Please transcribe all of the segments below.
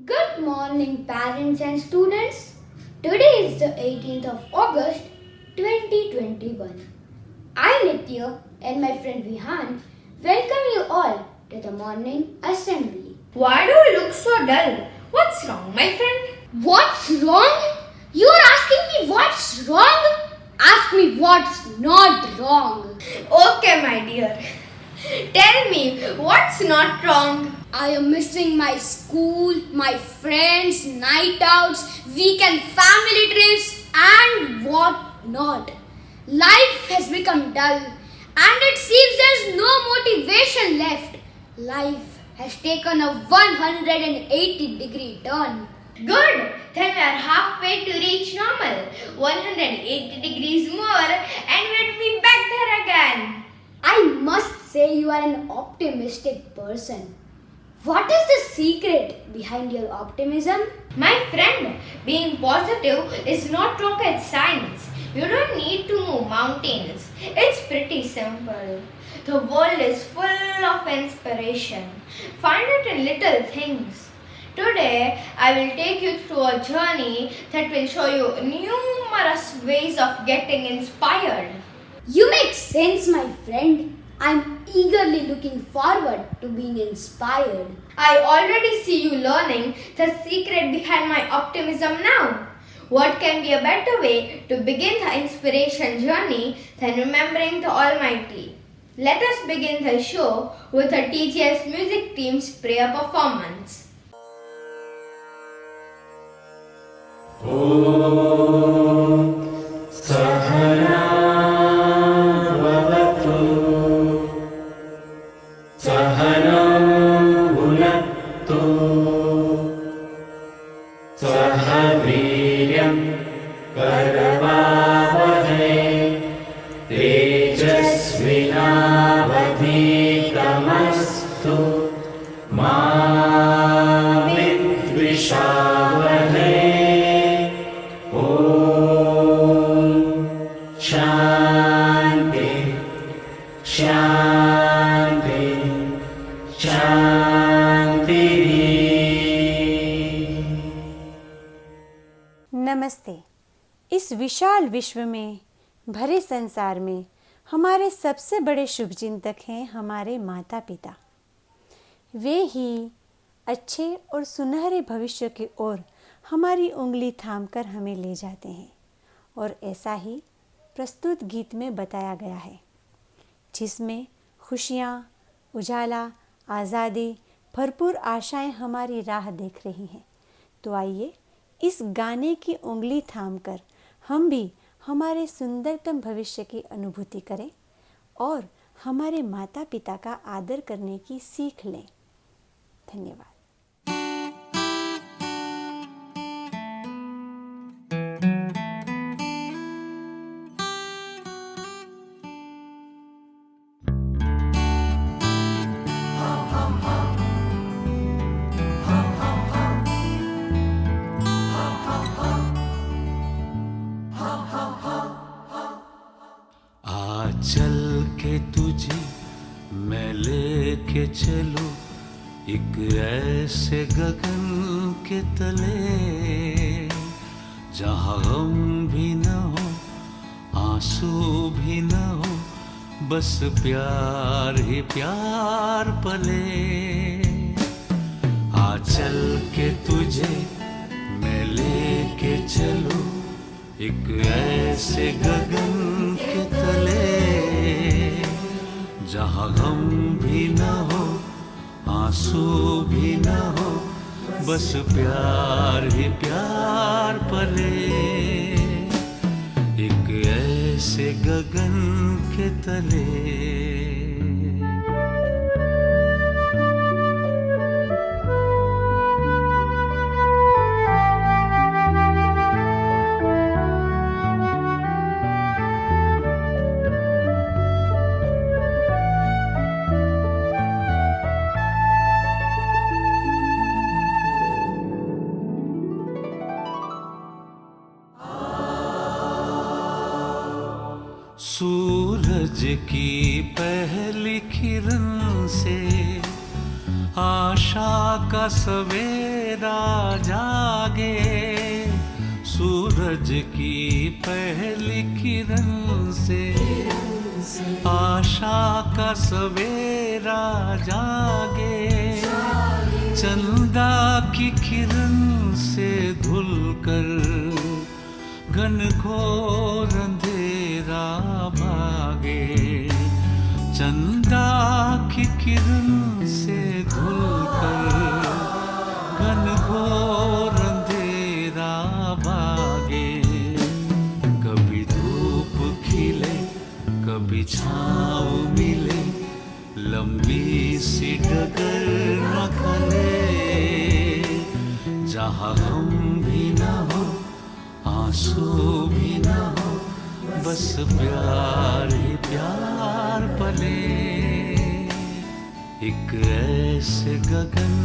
Good morning, parents and students. Today is the 18th of August 2021. I, Nitya, and my friend Vihaan welcome you all to the morning assembly. Why do you look so dull? What's wrong, my friend? What's wrong? You are asking me what's wrong? Ask me what's not wrong. Okay, my dear. Tell me, what's not wrong? I am missing my school, my friends, night outs, weekend family trips, and what not. Life has become dull, and it seems there's no motivation left. Life has taken a 180-degree turn. Good. Then we are halfway to reach normal. 180 degrees more and we'll be back there again. I must say you are an optimistic person. What is the secret behind your optimism? My friend, being positive is not rocket science. You don't need to move mountains. It's pretty simple. The world is full of inspiration. Find it in little things. Today, I will take you through a journey that will show you numerous ways of getting inspired. You make sense, my friend. I'm eagerly looking forward to being inspired. I already see you learning the secret behind my optimism now. What can be a better way to begin the inspiration journey than remembering the Almighty? Let us begin the show with the TGS music team's prayer performance. Sahana Bhavatu Sahana Bhunattu Sahaviryam Karavavahai Tejasvinavadhitamastu Ma Vidvishavahai Shanti, Shanti, Shanti. नमस्ते। इस विशाल विश्व में भरे संसार में हमारे सबसे बड़े शुभचिंतक हैं हमारे माता पिता। वे ही अच्छे और सुनहरे भविष्य की ओर हमारी उंगली थामकर हमें ले जाते हैं और ऐसा ही प्रस्तुत गीत में बताया गया है, जिसमें खुशियाँ, उजाला, आज़ादी, भरपूर आशाएं हमारी राह देख रही हैं। तो आइए इस गाने की उंगली थामकर हम भी हमारे सुंदरतम भविष्य की अनुभूति करें और हमारे माता पिता का आदर करने की सीख लें। धन्यवाद। चल के तुझे मैं लेके चलूं एक ऐसे गगन के तले जहाँ गम भी न हो आंसू भी न हो बस प्यार ही प्यार पले। आ चल के तुझे मैं लेके चलूं एक ऐसे गगन के तले जहाँ गम भी न हो आंसू भी न हो बस प्यार ही प्यार पले। एक ऐसे गगन के तले। सूरज की पहली किरण से आशा का सवेरा जागे, सूरज की पहली किरण से। आशा का सवेरा जागे, चंदा की किरण से धुलकर घनघोर अंधेरा भागे। चंदा की किरण से धुलकर घनघोर अंधेरा भागे। कभी धूप खिले, कभी छाँव मिले, लंबी सी डगर न खले। जहाँ हम भी न हो, आंसू भी न हो, बस प्यार ही प्यार पले। एक ऐसे गगन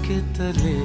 के तले।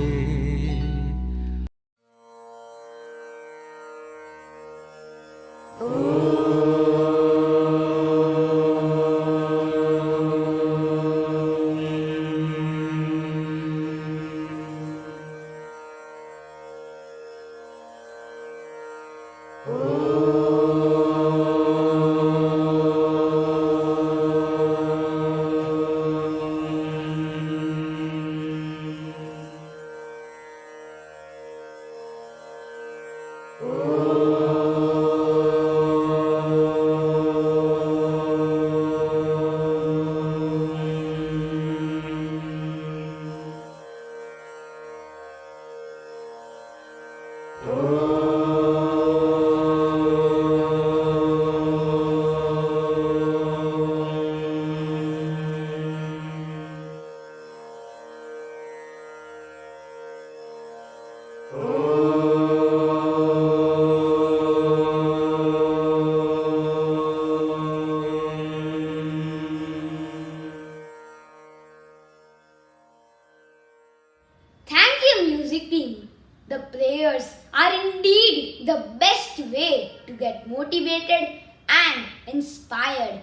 Thank you, music team. The prayers are indeed the best way to get motivated and inspired.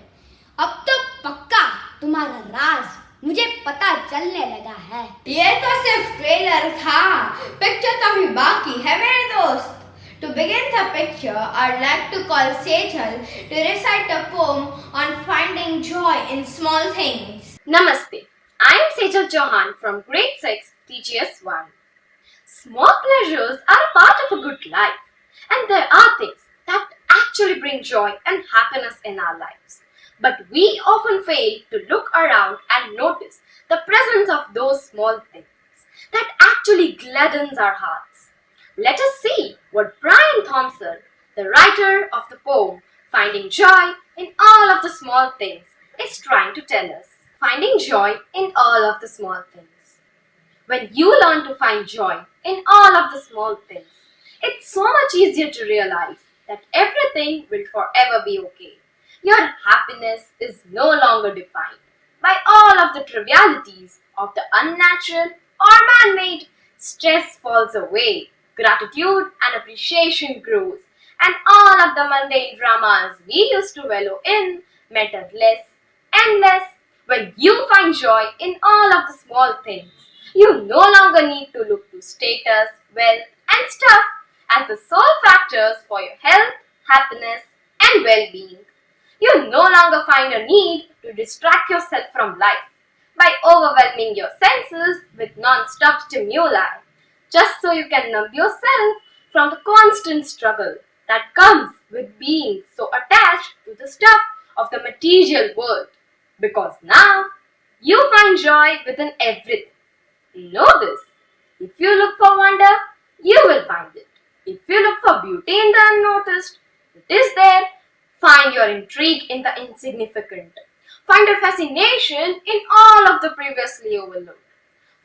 अब तो पक्का तुम्हारा राज मुझे पता चलने लगा है। ये तो सिर्फ ट्रेलर था, पिक्चर तो अभी बाकी है मेरे दोस्त। To begin the picture, I'd like to call Sejal to recite a poem on finding joy in small things. Namaste. I am Sejal from Grade 6 TGS-Wadi. Small pleasures are a part of a good life, and there are things that actually bring joy and happiness in our lives. But we often fail to look around and notice the presence of those small things that actually gladdens our hearts. Let us see what Brian Thompson, the writer of the poem Finding Joy in All of the Small Things, is trying to tell us. Finding joy in all of the small things. When you learn to find joy in all of the small things, it's so much easier to realize that everything will forever be okay. Your happiness is no longer defined by all of the trivialities of the unnatural or man-made. Stress falls away, gratitude and appreciation grows, and all of the mundane dramas we used to wallow in matter less and less. When you find joy in all of the small things, you no longer need to look to status, wealth, and stuff as the sole factors for your health, happiness, and well-being. You no longer find a need to distract yourself from life by overwhelming your senses with non-stop stimuli, just so you can numb yourself from the constant struggle that comes with being so attached to the stuff of the material world. Because now, you find joy within everything. Know this. If you look for wonder, you will find it. If you look for beauty in the unnoticed, it is there. Find your intrigue in the insignificant. Find your fascination in all of the previously overlooked.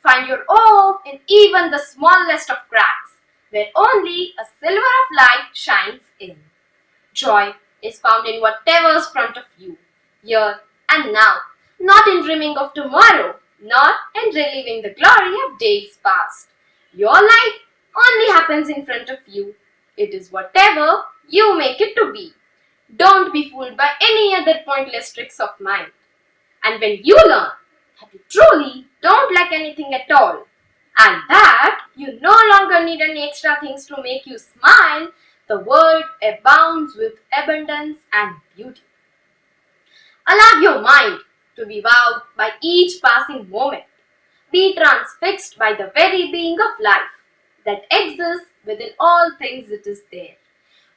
Find your awe in even the smallest of cracks, where only a silver of light shines in. Joy is found in whatever's front of you, here and now, not in dreaming of tomorrow, nor in reliving the glory of days past. Your life only happens in front of you. It is whatever you make it to be. Don't be fooled by any other pointless tricks of mind. And when you learn that you truly don't lack anything at all, and that you no longer need any extra things to make you smile. The world abounds with abundance and beauty. Allow your mind to be wowed by each passing moment. Be transfixed by the very being of life that exists within all things it is there.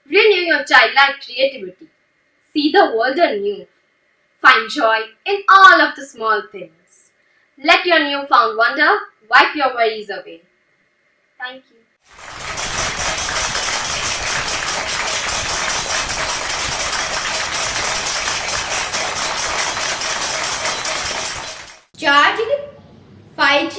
Renew your childlike creativity. See the world anew. Find joy in all of the small things. Let your newfound wonder wipe your worries away. Thank you. Charged 5G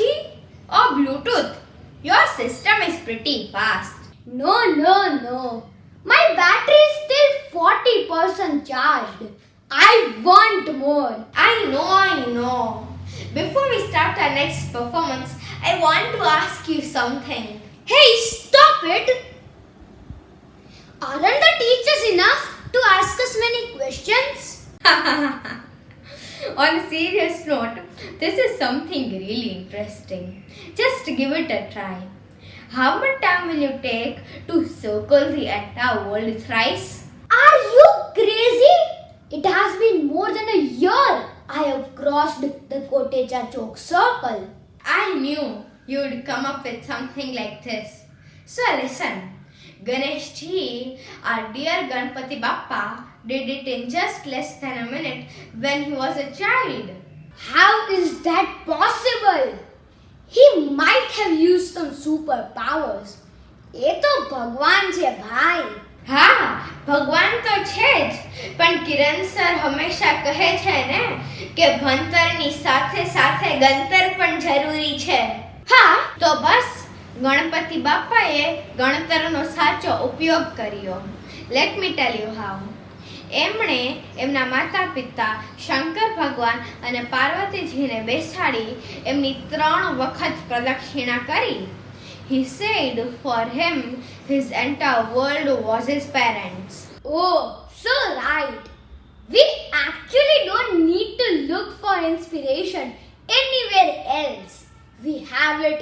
or Bluetooth? Your system is pretty fast. No. My battery is still 40% charged. I want more. I know. Before we start our next performance, I want to ask you something. Hey, stop it! Aren't the teachers enough to ask us many questions? On a serious note, this is something really interesting. Just give it a try. How much time will you take to circle the entire world thrice? Are you crazy? It has been more than a year I have crossed the Kotecha Chowk circle. I knew you would come up with something like this. So listen, Ganesh Ji, our dear Ganpati Bappa, did it in just less than a minute when he was a child. How is that possible? He might have used some superpowers. ये तो भगवान છે ભાઈ. હા, ભગવાન તો છે જ, પણ કિરણ સર હંમેશા કહે છે ને કે ભણતરની સાથે સાથે ગણતર પણ જરૂરી છે. હા, તો બસ ગણપતિ બાપાએ ગણતરનો સાચો ઉપયોગ કર્યો. Let me tell you how. એમણે એમના માતા પિતા શંકર ભગવાન અને પાર્વતીજીને બેસાડી એમની 3 વખત પ્રદક્ષિણા કરી. He said for him his entire world was his parents. Oh, so right. We actually don't need to look for inspiration anywhere else. We have it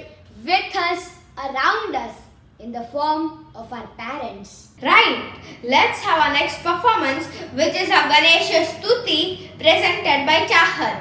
with us, around us, in the form of our parents. Right. Let's have our next performance, which is a Ganesha Stuti presented by Chaahat.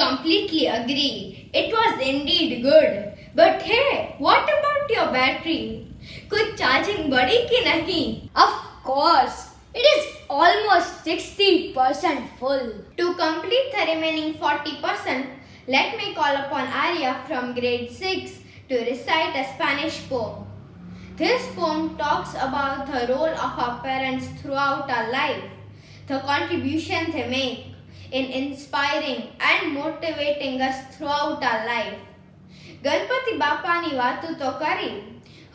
Completely agree. It was indeed good. But hey, what about your battery? Could charging badi ki nahi? Of course. It is almost 60% full. To complete the remaining 40%, let me call upon Aarya from grade 6 to recite a Spanish poem. This poem talks about the role of our parents throughout our life, the contribution they make in inspiring and motivating us throughout our life. Ganpati બાપાની વાતો તો કરી,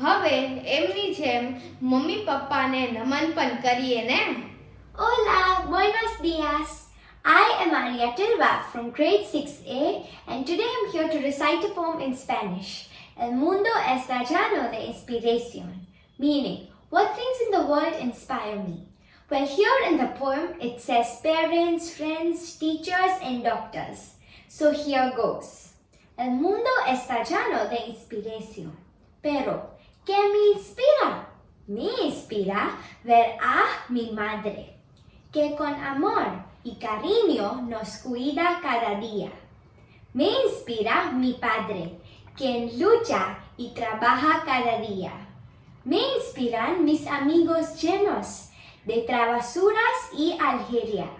હવે એમની જેમ mummy પપ્પાને નમન પણ કરીએ ને. Hola, buenos días. I am Aarya from grade 6A and today I am here to recite a poem in Spanish. El mundo está lleno de inspiración, meaning, what things in the world inspire me? Well, here in the poem it says parents, friends, teachers and doctors. So here goes. El mundo está lleno de inspiración, pero ¿qué me inspira? Me inspira ver a mi madre, que con amor y cariño nos cuida cada día. Me inspira mi padre, quien lucha y trabaja cada día. Me inspiran mis amigos llenos de travesuras y alegría.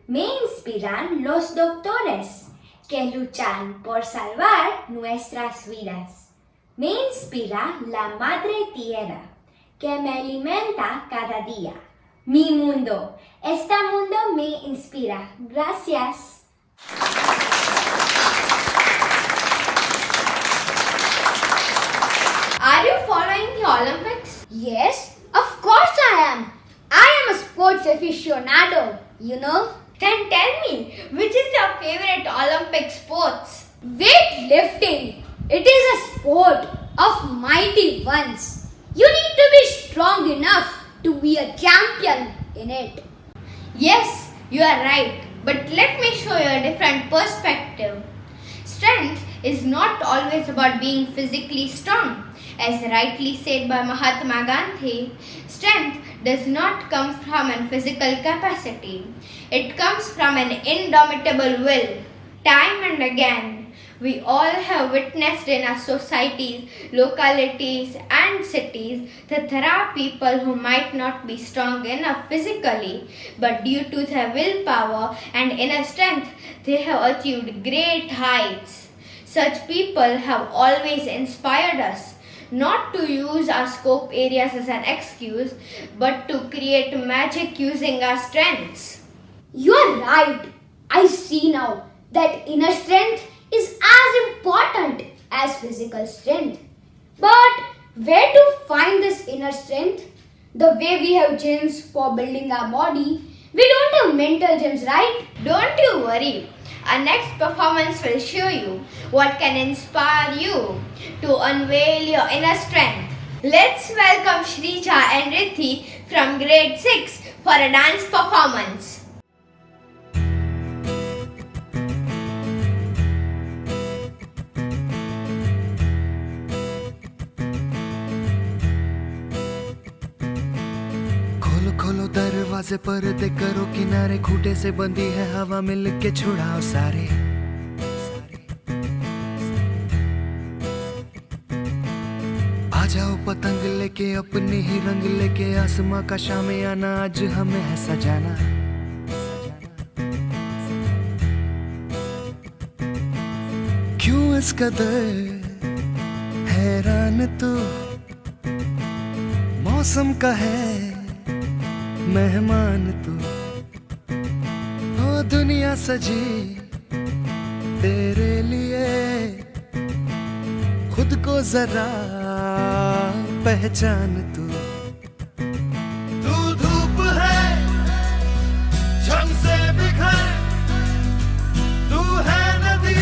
Me inspiran los doctores que luchan por salvar nuestras vidas. Me inspira la madre tierra que me alimenta cada día. Mi mundo, este mundo me inspira. Gracias. Are you following the Olympics? Yes, of course I am. I am a sports aficionado, you know. Then tell me, which is your favorite Olympic sports? Weightlifting. It is a sport of mighty ones. You need to be strong enough to be a champion in it. Yes, you are right. But let me show you a different perspective. Strength is not always about being physically strong. As rightly said by Mahatma Gandhi, strength does not come from a physical capacity. It comes from an indomitable will. Time and again, we all have witnessed in our societies, localities and cities that there are people who might not be strong enough physically, but due to their willpower and inner strength, they have achieved great heights. Such people have always inspired us not to use our scope areas as an excuse, but to create magic using our strengths. You are right. I see now that inner strength is as important as physical strength. But where to find this inner strength? The way we have gyms for building our body, we don't have mental gyms, right? Don't you worry. Our next performance will show you what can inspire you to unveil your inner strength. Let's welcome Shrija and Riddhi from grade 6 for a dance performance. खोलो दरवाजे पर्दे करो किनारे खूटे से बंदी है हवा मिल के छुड़ाओ सारे आ जाओ पतंग लेके अपने ही रंग लेके आसमां का शामे आना आज हमें है सजाना क्यों इस कदर हैरान तू मौसम का है मेहमान तू ओ दुनिया सजी तेरे लिए खुद को जरा पहचान तू धूप है झम से बिखर तू है नदी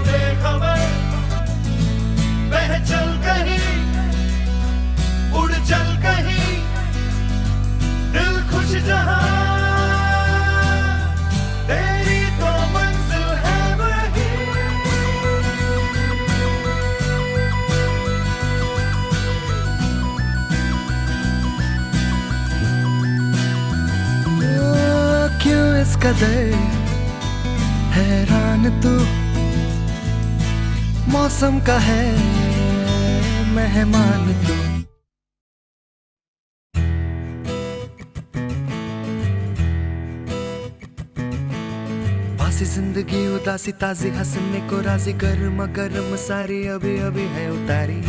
दे खबर बह चल कहीं उड़ चल कहीं दिल खुश जहां तेरी तो मंजिल है वही क्यों इस कदर हैरान तू मौसम का है मेहमान तू जिंदगी उदासी ताजी हंसने को राजी गर्मा गर्म सारी अभी अभी है उतारी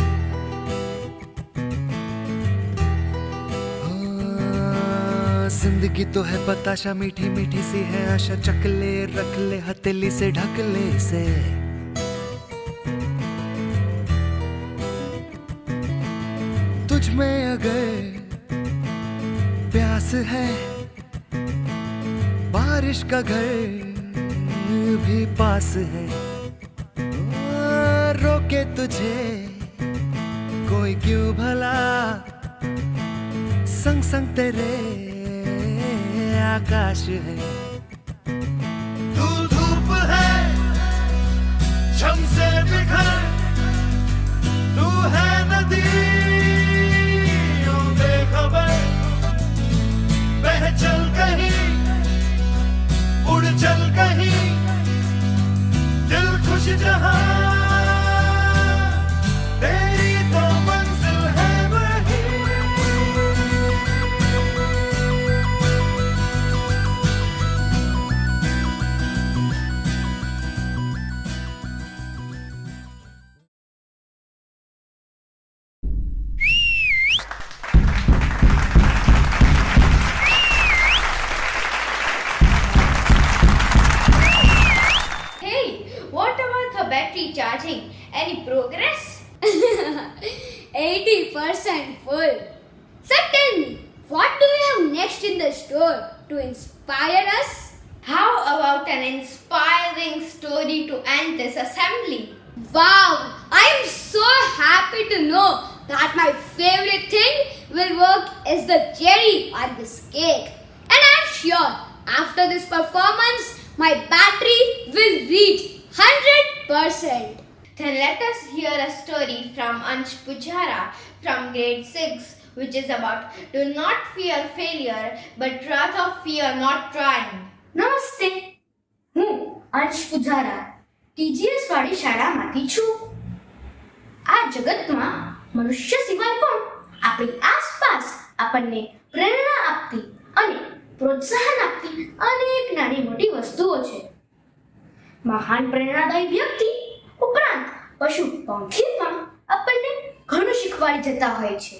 जिंदगी तो है बताशा मीठी मीठी सी है आशा चकले रख ले हथेली से ढक ले इसे तुझ में अगर प्यास है बारिश का घर भी पास है, रोके तुझे कोई क्यों भला, संग संग तेरे आकाश है। तू धूप है छम से बिखर, तू है नदी बेखबर, बह चल कहीं उड़ चल कहीं, दिल खुश जहां तेरी तो मंजिल है वही। Hey, what about the battery charging? Any progress? 80% full. So tell me, what do you have next in the store to inspire us? How about an inspiring story to end this assembly? Wow, I am so happy to know that my favorite thing will work is the cherry on this cake. And I am sure after this performance, my battery will reach 100%. Then let us hear a story from Ansh from grade 6, which is about do not fear failure, but rather fear not trying. નમસ્તે, હું અંશ Pujara TGS-Wadi શાળામાંથી છું. આ જગતમાં મનુષ્ય સિવાય પણ આપણી આસપાસ આપણને પ્રેરણા આપતી અને પ્રોત્સાહન આપતી અનેક નાની મોટી વસ્તુઓ છે. મહાન પ્રેરણાદાયી વ્યક્તિ ઉપરાંત પશુ પંખી પણ આપણને ઘણું શીખવાડી જતા હોય છે.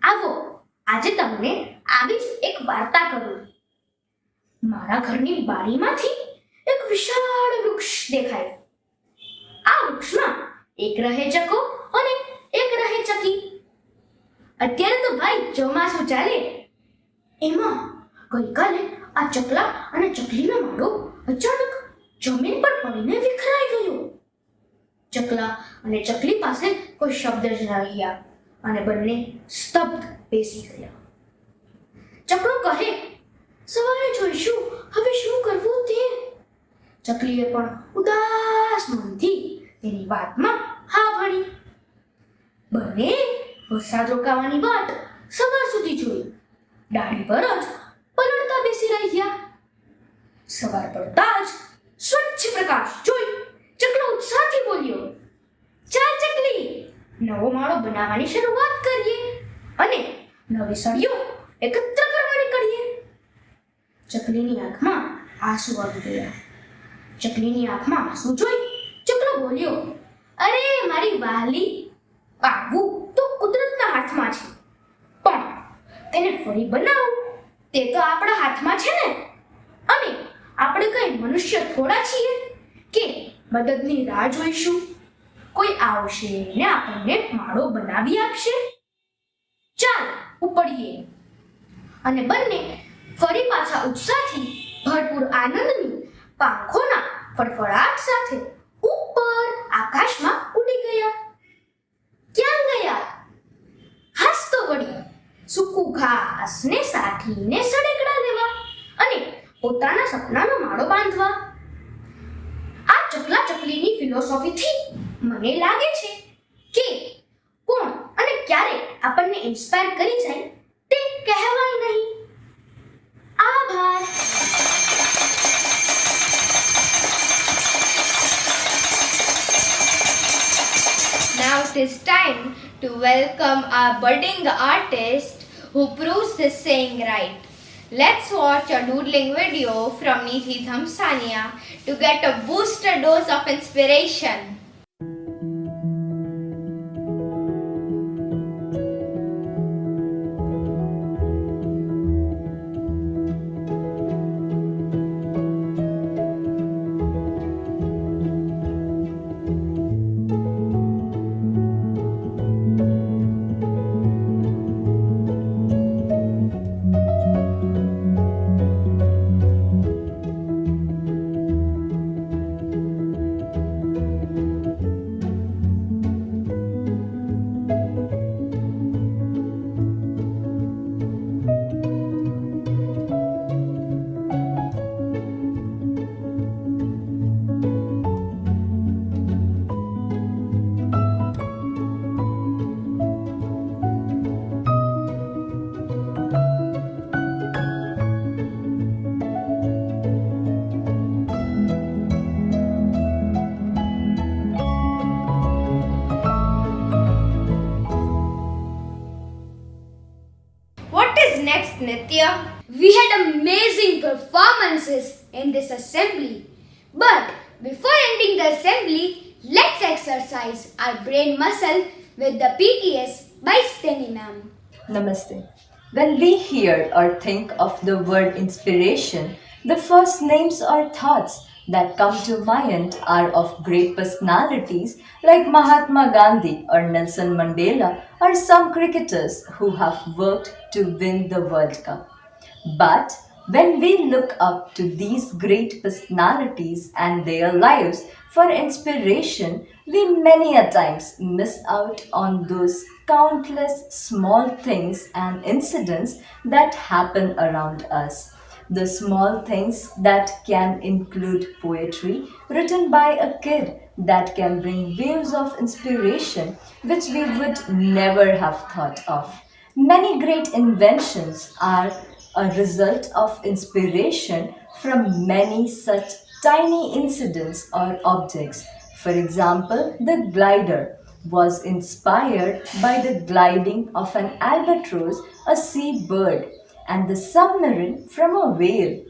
આવો આજે તમને આવી જ એક વાર્તા કરું. મારા ઘરની બારીમાંથી એક વિશાળ વૃક્ષ દેખાય. આ વૃક્ષમાં એક રહે ચકો અને એક રહે ચકી. અત્યારે તો ભાઈ ચોમાસું ચાલે, એમાં ગઈકાલે આ ચકલા અને ચકલીનો માળો અચાનક જમીન પર પડીને વિખરાઈ ગયો. ચકલા અને ચકલી પાસે કોઈ શબ્દ જ ન રહ્યા અને બંને સ્તબ્ધ બેસી ગયા. ચકલો કહે, સવારે જોઈશું, હવે શું કરવું તે. ચકલીએ પણ ઉદાસ મનથી તેની વાતમાં હા ભણી. બંને વરસાદ રોકાવાની વાટ સવાર સુધી જોઈ. ડાળી પર જ પલળતા બેસી રહ્યા. સવાર પડતા જ સ્વચ્છ પ્રકાશ જોઈ ચકલો ઉત્સાહથી બોલ્યો, ચાલ ચકલી, નવો માળો બનાવવાની શરૂઆત કરીએ અને નવી સળીઓ એકત્ર કરવા નીકળીએ. ચકલીની આંખમાં આંસુ આવી ગયા. ચકલીની આંખમાં આંસુ જોઈ ચકલો બોલ્યો, અરે મારી વહાલી, પાડવું તો કુદરતના હાથમાં છે, પણ તેને ફરી બનાવવું તે તો આપણા હાથમાં છે ને. અને આપણે કઈ મનુષ્ય થોડા છીએ કે મદદની રાહ જોઈશું? કોઈ આવશે ને આપણને માળો બનાવી આપશે? ચાલ ઉપડીએ. અને બંને ફરી પાછા ઉત્સાહથી ભરપૂર આનંદની પાંખોના ફડફડાટ સાથે ઉપર આકાશમાં ઉડી ગયા. ક્યાં ગયા? હાસ તો વળી સૂકું ઘાસ ને સાઠીને સડેકડા લેવા અને પોતાના સપનાનો માળો બાંધવા. આ ચકલા ચકલીની ફિલોસોફીથી મને લાગે છે કે કોણ અને ક્યારે આપણને ઇન્સ્પાયર કરી જાય તે કહેવાય નહીં. આભાર. Now it is time to welcome our budding artist who proves this saying right. Let's watch a doodling video from Nidhi to get a booster dose of inspiration. Nitya? We had amazing performances in this assembly. But before ending the assembly, let's exercise our brain muscle with the PTS by Steney ma'am. Namaste. When we hear or think of the word inspiration, the first names or thoughts that come to mind are of great personalities like Mahatma Gandhi or Nelson Mandela or some cricketers who have worked to win the World Cup. But when we look up to these great personalities and their lives for inspiration, we many a times miss out on those countless small things and incidents that happen around us. The small things that can include poetry written by a kid that can bring waves of inspiration which we would never have thought of. Many great inventions are a result of inspiration from many such tiny incidents or objects. For example, the glider was inspired by the gliding of an albatross, a sea bird, and the submarine from a whale.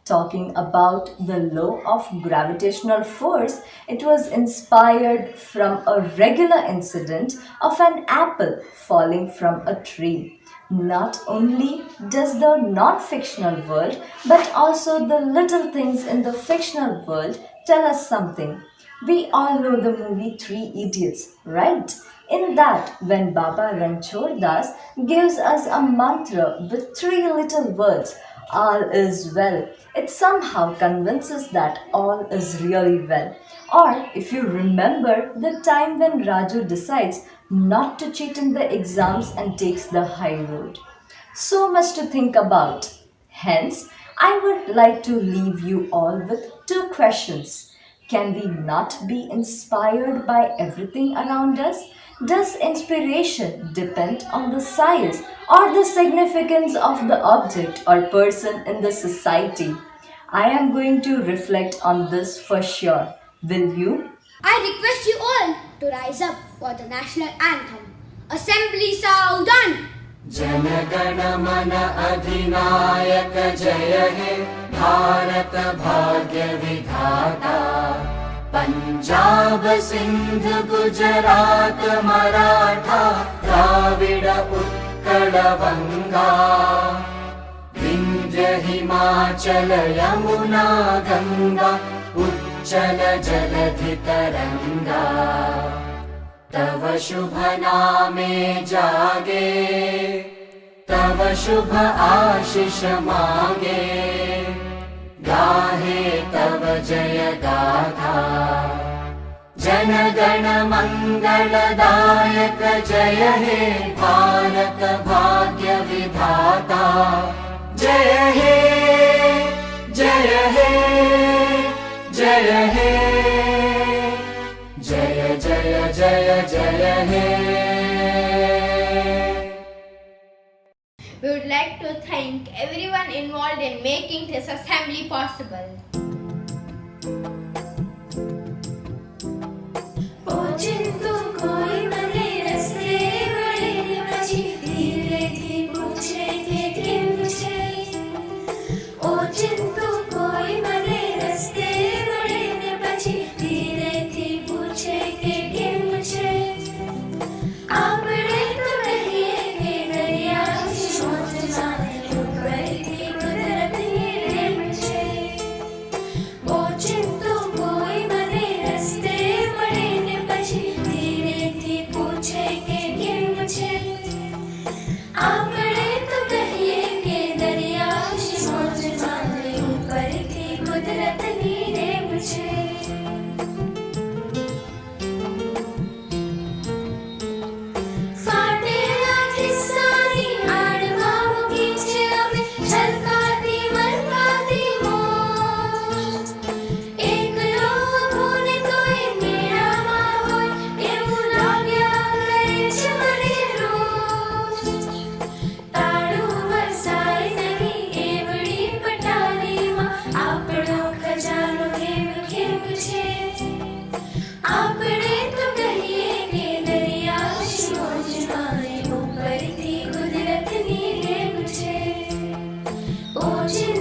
Talking about the law of gravitational force, it was inspired from a regular incident of an apple falling from a tree. Not only does the non fictional world, but also the little things in the fictional world tell us something. We all know the movie Three Idiots, right? In that, when Baba Ranchhod Das gives us a mantra with three little words, all is well, it somehow convinces that all is really well. Or if you remember the time when Raju decides not to cheat in the exams and takes the high road. So much to think about. Hence, I would like to leave you all with two questions. Can we not be inspired by everything around us? Does inspiration depend on the size or the significance of the object or person in the society? I am going to reflect on this for sure. Will you? I request you all to rise up for the national anthem. Assembly Saudan! जनगण मन अधिनायक जय हे भारत भाग्य विधाता पंजाब सिंध गुजरात मराठा द्राविड उत्कल बंगा विंध्य हिमाचल यमुना गंगा उच्चल जलधि तरंगा तव शुभ नामे जागे तव शुभ आशीष मांगे गाहे तव जय गाथा जन गण मंगलदायक जय हे भारत भाग्य विधाता जय हे जय हे जय हे जय जय जय जय हे We would like to thank everyone involved in making this assembly possible. चिंतु कोई मरे रस्ते बड़े बची धीरे धीरे पूछे के मुझे ओ चिंतु कोई मरे रस्ते बड़े बची धीरे धीरे पूछे के मुझे आपड़े तो रहिए के दरिया सोच जाने ऊपर की कुदरत ये मुझे ओ चिंतु चिर